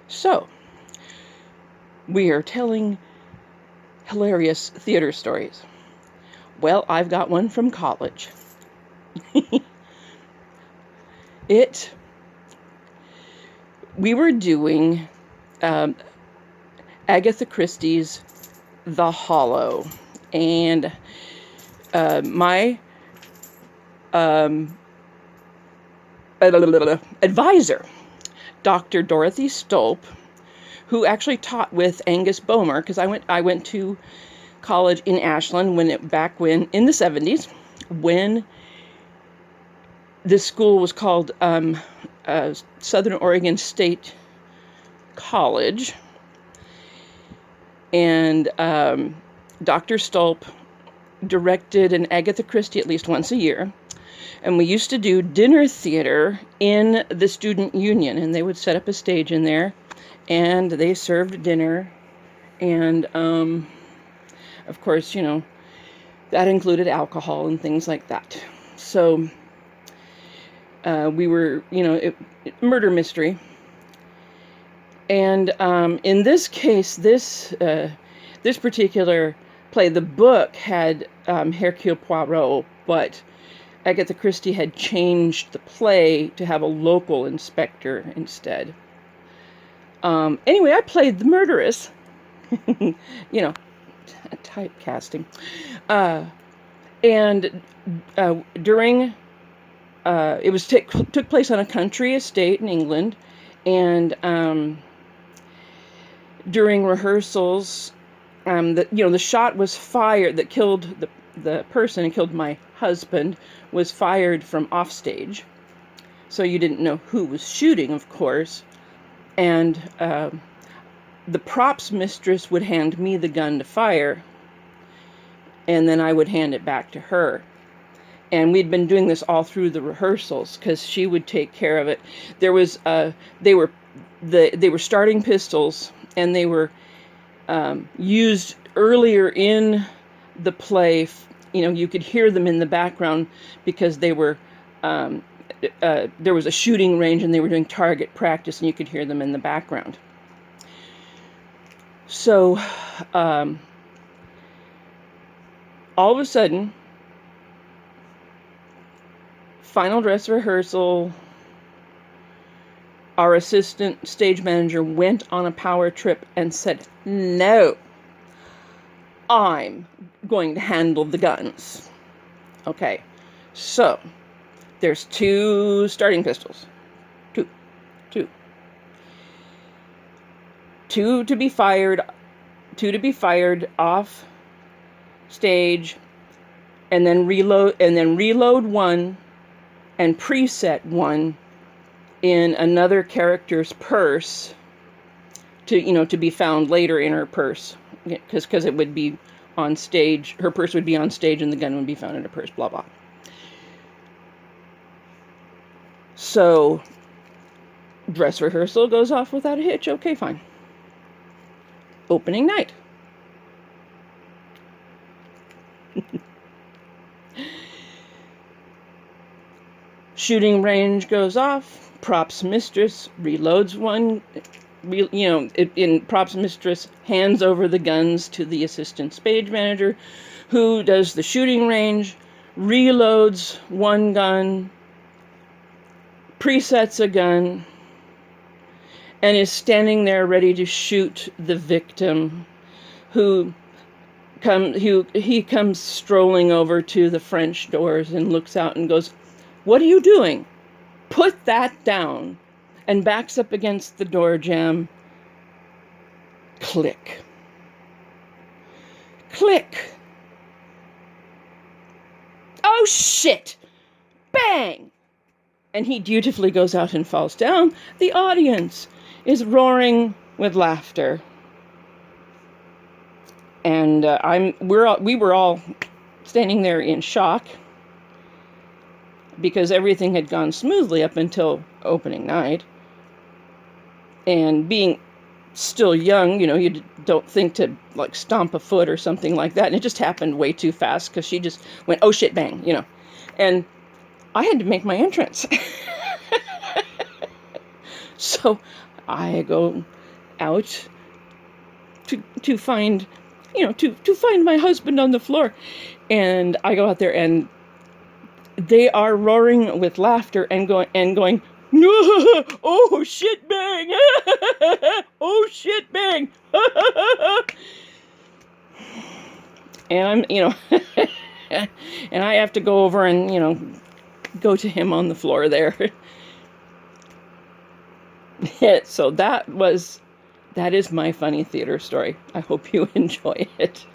So, we are telling hilarious theater stories. Well, I've got one from college. We were doing Agatha Christie's The Hollow, and my advisor, Dr. Dorothy Stolp, who actually taught with Angus Bomer, because I went to college in Ashland back when in the 70s, when this school was called Southern Oregon State College, and Dr. Stolp directed an Agatha Christie at least once a year. And we used to do dinner theater in the student union, and they would set up a stage in there, and they served dinner. And, of course, that included alcohol and things like that. So we were, murder mystery. And in this case, this particular play, the book had Hercule Poirot, but Agatha Christie had changed the play to have a local inspector instead. Anyway, I played the murderess. Typecasting. And during it took place on a country estate in England, and during rehearsals, the shot was fired that killed the person and killed my husband was fired from offstage, so you didn't know who was shooting, of course. And the props mistress would hand me the gun to fire, and then I would hand it back to her. And we'd been doing this all through the rehearsals because she would take care of it. There was they were starting pistols, and they were used earlier in the play. You could hear them in the background because they were there was a shooting range, and they were doing target practice, and you could hear them in the background. So all of a sudden, final dress rehearsal, our assistant stage manager went on a power trip and said, "No, I'm going to handle the guns." Okay, so there's 2 starting pistols. Two to be fired off stage, and then reload one and preset one in another character's purse to be found later in her purse, because it would be on stage. Her purse would be on stage and the gun would be found in her purse, blah blah. So dress rehearsal goes off without a hitch. Okay, fine. Opening night. Shooting range goes off. Props mistress reloads one. Props mistress hands over the guns to the assistant stage manager, who does the shooting range, reloads one gun, presets a gun, and is standing there ready to shoot the victim, who comes strolling over to the French doors and looks out and goes, "What are you doing? Put that down," and backs up against the door jamb. Click. Click. Oh shit! Bang! And he dutifully goes out and falls down. The audience is roaring with laughter. And we were all standing there in shock, because everything had gone smoothly up until opening night. And being still young, you don't think to stomp a foot or something like that. And it just happened way too fast, because she just went, "Oh shit, bang," And I had to make my entrance. So I go out to find, to find my husband on the floor. And I go out there, and they are roaring with laughter and going, oh shit bang, oh shit bang. And I'm, and I have to go over and, go to him on the floor there. So that is my funny theater story. I hope you enjoy it.